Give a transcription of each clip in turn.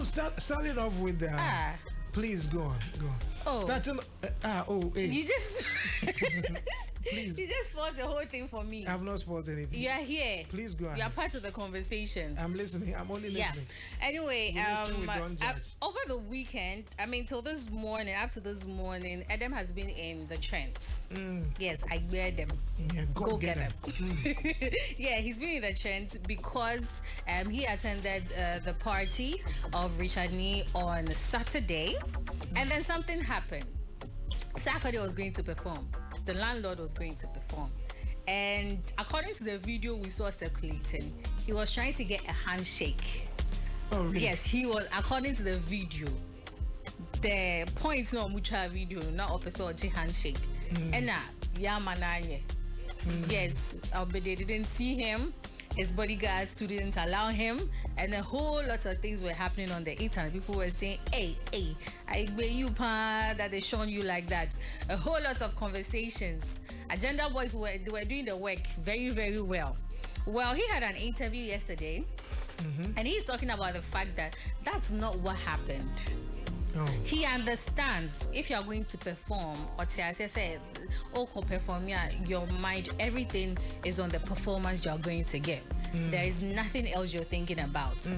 No, start it off with please go on. Oh. Starting. Hey. You just. Please. You just spoiled the whole thing for me. I have not spoiled anything. You are here. Please go on. You are part of the conversation. I'm listening. I'm only listening. Yeah. Anyway, over the weekend, till this morning, up to this morning, Edem has been in the trends. Yes, I wear them. Yeah, go get them. Yeah, he's been in the trends because he attended the party of Richard Nee on Saturday, and then something happened. Sarkodie was going to perform. The landlord was going to perform. And according to the video we saw circulating, he was trying to get a handshake. Oh, really? Yes, he was, according to the video. The point no mutual video, not episode handshake. And yes, but they didn't see him. His bodyguards didn't allow him, and a whole lot of things were happening on the internet. People were saying, hey, I bet you that they shown you like that. A whole lot of conversations. Agenda boys were doing the work very, very well. Well, he had an interview yesterday, and he's talking about the fact that that's not what happened. Oh. He understands if you are going to perform, or perform, your mind, everything is on the performance you are going to get. There is nothing else you're thinking about.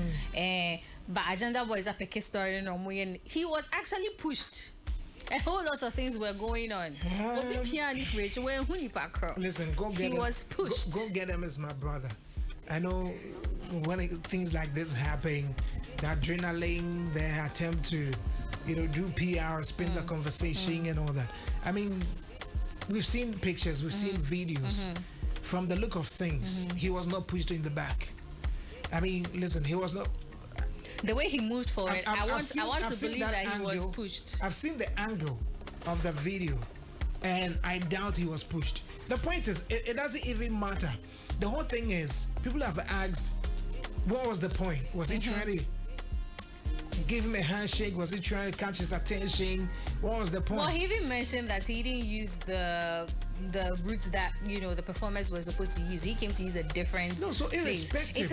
But Agenda Boy is a picky story. He was actually pushed. A whole lot of things were going on. Listen, go get him. He was pushed. Go get him as my brother. I know when things like this happen, the adrenaline, the attempt to, do PR, spin the conversation and all that. I mean, we've seen pictures, we've seen videos. From the look of things, he was not pushed in the back. I mean, listen, he was not. The way he moved forward, I want to believe that he was pushed. I've seen the angle of the video, and I doubt he was pushed. The point is, it doesn't even matter. The whole thing is, people have asked, what was the point? Was he trying to give him a handshake? Was he trying to catch his attention? What was the point? Well, he even mentioned that he didn't use the routes that the performers were supposed to use. He came to use a different. No, so irrespective. It's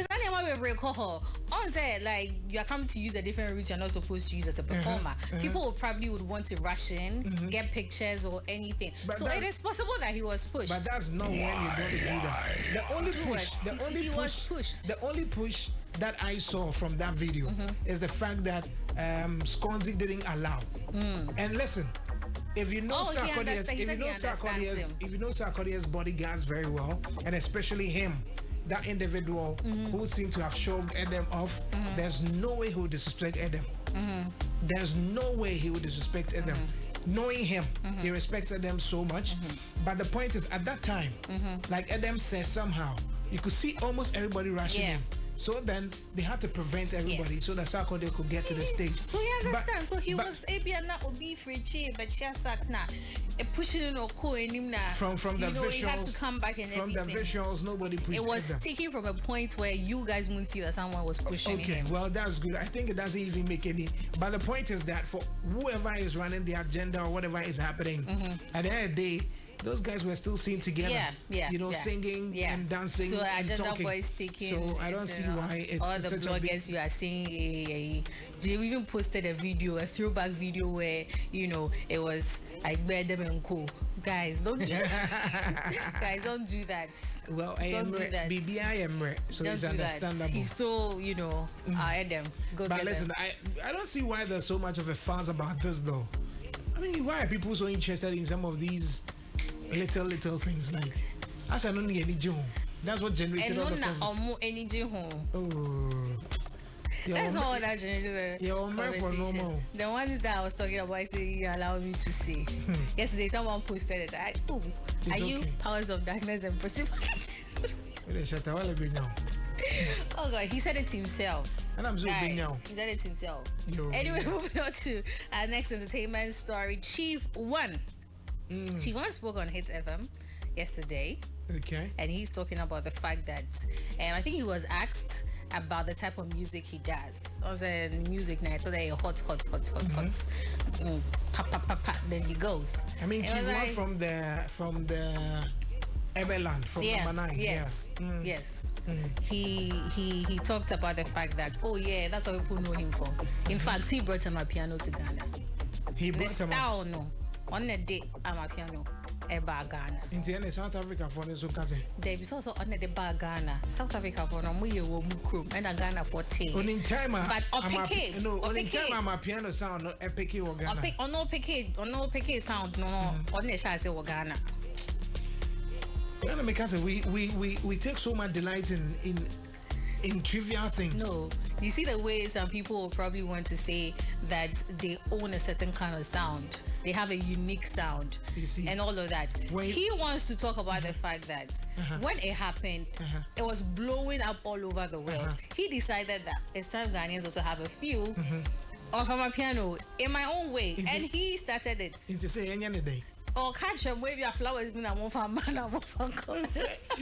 like you are coming to use a different route you're not supposed to use as a performer. People would want to rush in, get pictures or anything. But so it is possible that he was pushed. But that's not when you got to do that. The only push that I saw from that video is the fact that Sarkodie didn't allow. And listen, if you know Sarkodie's bodyguards very well, and especially him, that individual who seemed to have shoved Edem off, there's no way he would disrespect Edem. There's no way he would disrespect Edem. Knowing him, he respects Edem so much. But the point is, at that time, like Edem says, somehow you could see almost everybody rushing him. So then they had to prevent everybody so that Sarkodie could get to the stage. So you understand. So he was not obi frichi, but she has pushing from the visuals. He had to come back and from everything. The visuals, nobody pushed. It was taken from a point where you guys wouldn't see that someone was pushing him. Okay, well that's good. I think it doesn't even make any. But the point is that for whoever is running the agenda or whatever is happening, at the end of the day, those guys were still seen together, singing and dancing. So and Agenda talking. Boys taking. So I don't see why it's all the such bloggers you are seeing. They even posted a throwback video where it was like Edem and co. Guys, don't do that. Guys, don't do that. Well, I am BBI am so it's understandable. He's so Edem. But listen, I don't see why there's so much of a fuss about this though. I mean, why are people so interested in some of these little things like as I don't need any job? That's what generated all the conversation. That's all that generated the conversation. The ones that I was talking about, I said you allow me to say. Yesterday, someone posted it. Are you powers of darkness and possibilities? Oh God, he said it himself. And I'm so big now. He said it himself. Anyway, moving on to our next entertainment story. Chief One spoke on Hit FM yesterday. Okay. And he's talking about the fact that, I think he was asked about the type of music he does. I was in music night, so they hot. Pa, pa, pa, pa, then he goes. I mean, Chief One from the Ebeland from number 9. Yes. Yes. He talked about the fact that that's what people know him for. In fact, he brought him a piano to Ghana. He brought him on a day a piano. Ghana. In the end, South Africa for the cousin. There is also on the bar Ghana. South Africa for no we will move and Ghana for tea. On in time, but opeke. No, on in time, I'm a piano sound, no epic or Ghana. On no peke sound, no, on the chance of Ghana. Because we take so much delight in trivial things. No, you see the way some people will probably want to say that they own a certain kind of sound. They have a unique sound and all of that. He wants to talk about the fact that when it happened, it was blowing up all over the world. He decided that it's time Ghanaians also have a few of my piano in my own way, and he started it. To say any day. Or catch them wave your flowers.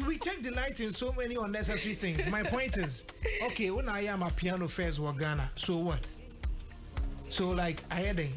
We take delight in so many unnecessary things. My point is, okay, when I am a piano first for Ghana, so what? So like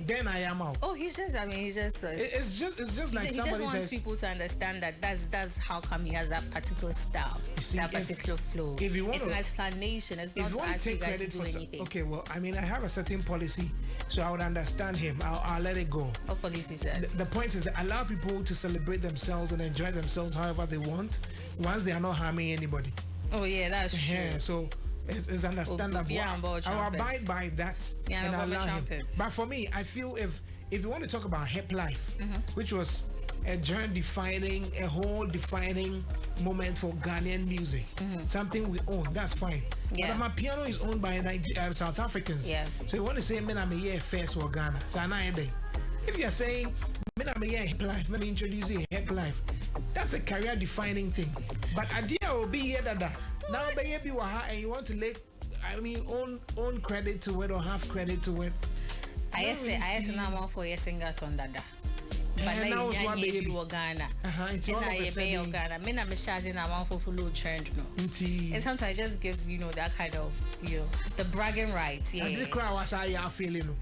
then I am out. Oh, it's just like it's just like he somebody just wants says, people to understand that that's how come he has that particular style, that particular flow. If you want it's an explanation. It's not to ask you guys to do anything. Okay, well, I mean, I have a certain policy, so I would understand him. I'll let it go. What policy says? The point is that allow people to celebrate themselves and enjoy themselves however they want, once they are not harming anybody. Oh yeah, that's true. Yeah, so. It's understandable. I'll abide by that and allow him. But for me, I feel if you want to talk about hip life, which was a genre-defining, a whole defining moment for Ghanaian music, something we own, that's fine. But my piano is owned by South Africans. So you want to say, I'm a year first for Ghana. So if you're saying, I'm a year hip life, let me introduce you hip life. That's a career-defining thing. But idea will be here that now baby and you want to own credit to it or have credit to it. I say now for your singer from Dada. But now it's what baby Ghana. It's all of a sudden Ghana. Me na me shazing na one for full trend no. And sometimes it just gives that kind of the bragging rights. Yeah. I did cry was I feeling.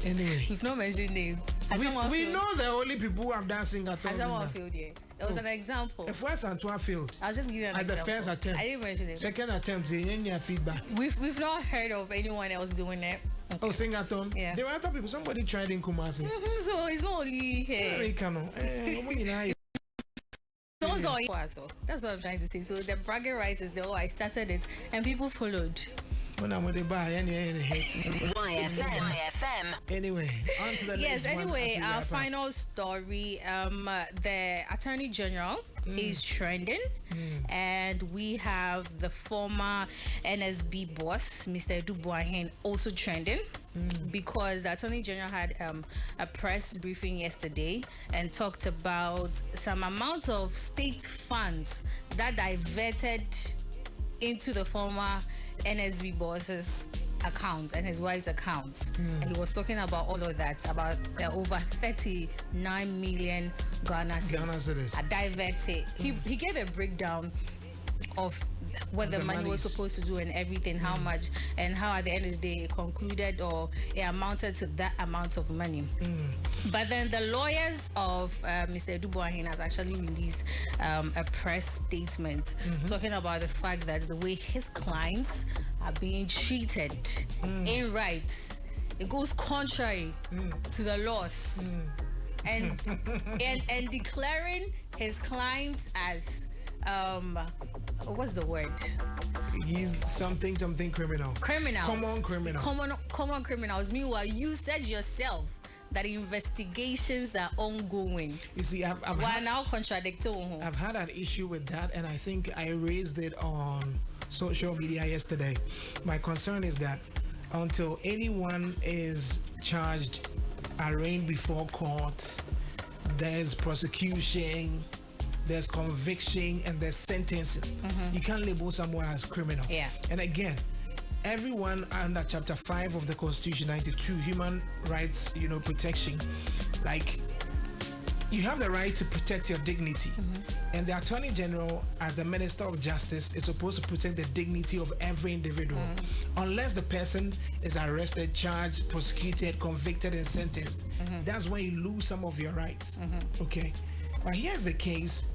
Anyway, we've not mentioned name. We know the only people who have done sing-a-thons. Has someone failed here? There was an example. If West Antoine failed, I'll just give you an example. At the first attempt. I didn't mention it. Second attempt, any feedback. We've not heard of anyone else doing it. Okay. Oh, sing-a-thon? Yeah. There were other people. Somebody tried in Kumasi. So it's not only here. That's what I'm trying to say. So the bragging rights is I started it and people followed. When I'm with the bar, YFM. Anyway, on to the next one. Anyway, our final story. The Attorney General is trending, and we have the former NSB boss, Mr. Edem, also trending because the Attorney General had a press briefing yesterday and talked about some amount of state funds that diverted into the former NSB boss's accounts and his wife's accounts. And he was talking about all of that, about the over 39 million Ghana cedis are diverted. He gave a breakdown of what the money was supposed to do and everything, how much, and how at the end of the day it concluded or it amounted to that amount of money. But then the lawyers of Mr. Edem has actually released a press statement talking about the fact that the way his clients are being treated in rights, it goes contrary to the laws, and declaring his clients as what's the word? He's something criminal. Criminals. Common criminal. Common criminals. Meanwhile, you said yourself that investigations are ongoing. You see, I've had an issue with that, and I think I raised it on social media yesterday. My concern is that until anyone is charged, arraigned before court, there's prosecution, there's conviction, and there's sentencing. You can't label someone as criminal. Yeah. And again, everyone under Chapter 5 of the Constitution 92, human rights, protection, like, you have the right to protect your dignity. And the Attorney General, as the Minister of Justice, is supposed to protect the dignity of every individual. Unless the person is arrested, charged, prosecuted, convicted, and sentenced. That's when you lose some of your rights. Okay? But here's the case.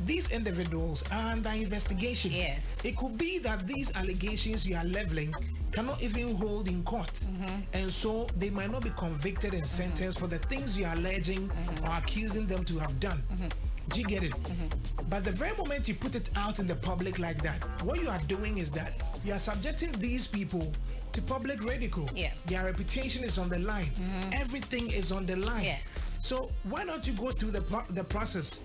These individuals are under investigation. Yes. It could be that these allegations you are leveling cannot even hold in court. And so they might not be convicted and sentenced for the things you are alleging or accusing them to have done. Do you get it? But the very moment you put it out in the public like that, what you are doing is that you are subjecting these people to public ridicule. Yeah. Their reputation is on the line. Everything is on the line. Yes. So why don't you go through the process?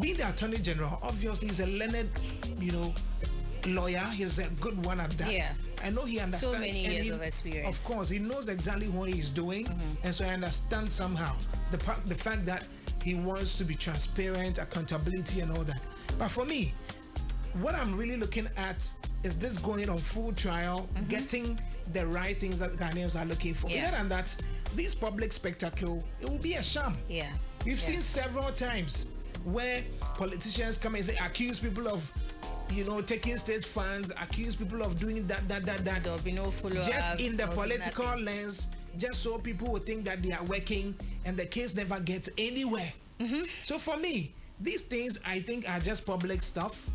Being the Attorney General, obviously he's a learned, lawyer. He's a good one at that. Yeah. I know he understands. So many years of experience. Of course, he knows exactly what he's doing, and so I understand somehow the fact that he wants to be transparent, accountability, and all that. But for me, what I'm really looking at is this going on full trial, getting the right things that Ghanaians are looking for. Yeah. Other than that, this public spectacle, it will be a sham. Yeah. We've seen several times where politicians come and say, accuse people of, taking state funds, accuse people of doing that. There'll be no follow-ups. Just in the political lens, just so people will think that they are working and the case never gets anywhere. So for me, these things I think are just public stuff.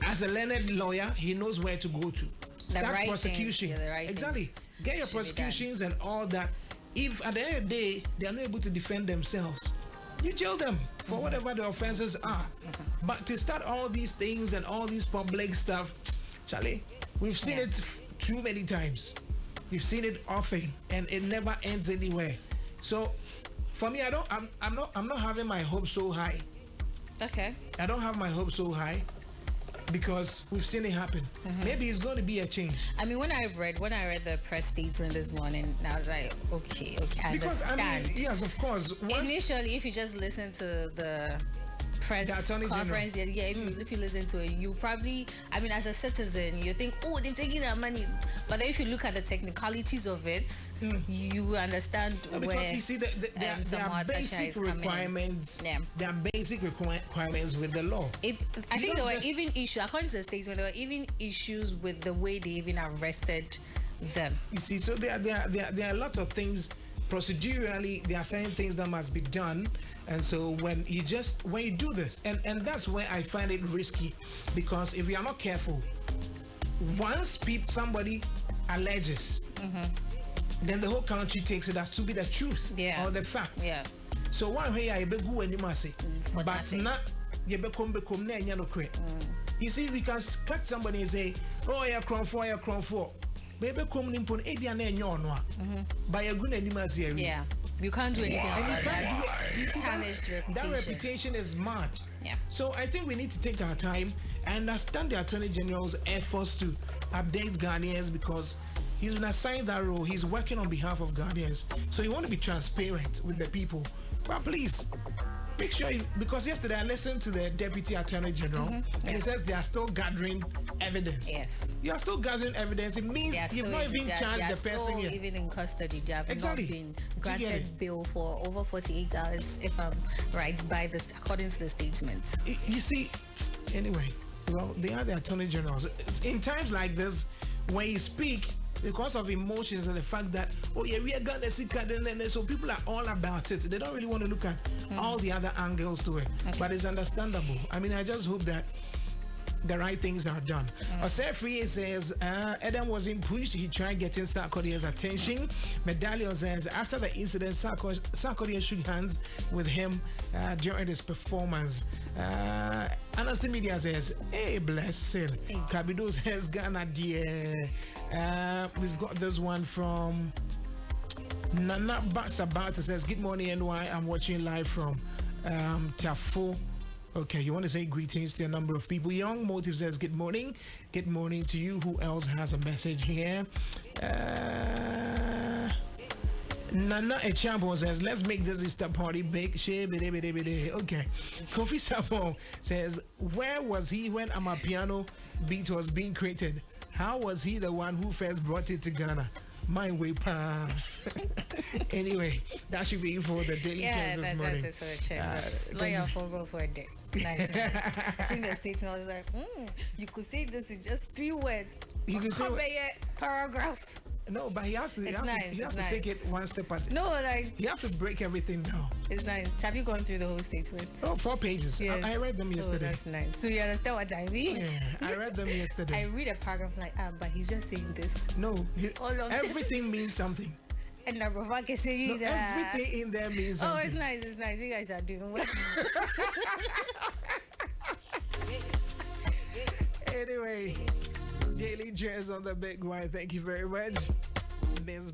As a learned lawyer, he knows where to go to. Start right prosecution. Things, the right exactly. Get your prosecutions and all that. If at the end of the day they are not able to defend themselves, you jail them for whatever the offenses are. But to start all these things and all these public stuff, Charlie, we've seen it too many times. We've seen it often, and it never ends anywhere. So, for me, I'm not having my hopes so high. Okay. I don't have my hopes so high because we've seen it happen. Maybe it's going to be a change. I mean, when I read the press statement this morning, I was like, okay, I understand. Yes, of course. Initially, if you just listen to the press conference, if you listen to it, you probably, as a citizen, you think, oh, they've taken our money. But then if you look at the technicalities of it, you understand because you see, there are basic requirements. There are basic requirements with the law. I think there were even issues, according to the statement, there were even issues with the way they even arrested them. You see, so there are a lot of things. Procedurally, there are certain things that must be done, and so when you do this, and that's where I find it risky, because if we are not careful, once somebody alleges, then the whole country takes it as to be the truth or the facts. So one way I be go anymore say, but not you become you see, we can catch somebody and say, oh, you're crown for. Baby, come in pon edia na enyo no a by a good animals here. Yeah, you can't do anything about that. Tarnished reputation. That reputation is mad. Yeah. So I think we need to take our time and understand the Attorney General's efforts to update Ghanaians, because he's been assigned that role. He's working on behalf of Ghanaians. So you want to be transparent with the people. But please, make sure, because yesterday I listened to the Deputy Attorney General and he says they are still gathering evidence. Yes. You are still gathering evidence. It means you've not even charged the person yet. Even in custody. They have not been granted bail for over 48 hours, if I'm right, according to the statement. You see, anyway, well, they are the Attorney Generals. In times like this, when you speak, because of emotions and the fact that, we are gonna see, so people are all about it. They don't really want to look at all the other angles to it. But it's understandable. I just hope that the right things are done. Osefri says, Edem wasn't pushed. He tried getting Sarkodie's attention. Medallion says, after the incident, Sarkodie shook hands with him during his performance. Anasty Media says, hey, bless him. Kabido says, Ghana, dear. We've got this one from Nana Sabata says, good morning, NY. I'm watching live from Tafo. Okay, you want to say greetings to a number of people. Young Motive says, good morning. Good morning to you. Who else has a message here? Nana Echambo says, let's make this Easter party big. Okay. Kofi Sapon says, where was he when Amapiano beat was being created? How was he the one who first brought it to Ghana? My way, pa. Anyway, that should be for the daily check this morning. That's it. Lawyer for a day. Nice. Seeing the statement, I was like, you could say this in just 3 words. You could say paragraph. No, but he has to. It's nice. He has to take it one step at a time. No, like He has to break everything down. it's nice. Have you gone through the whole statement? Oh, 4 pages. Yes. I read them yesterday. Oh, that's nice. So you understand what I mean? Yeah, I read them yesterday. I read a paragraph like, but he's just saying this. No, All of everything this. means something. And Nabrova can say No, that. everything in there means Oh, something. it's nice. It's nice. You guys are doing well. Anyway, Daily Jazz on the Big One. Thank you very much. This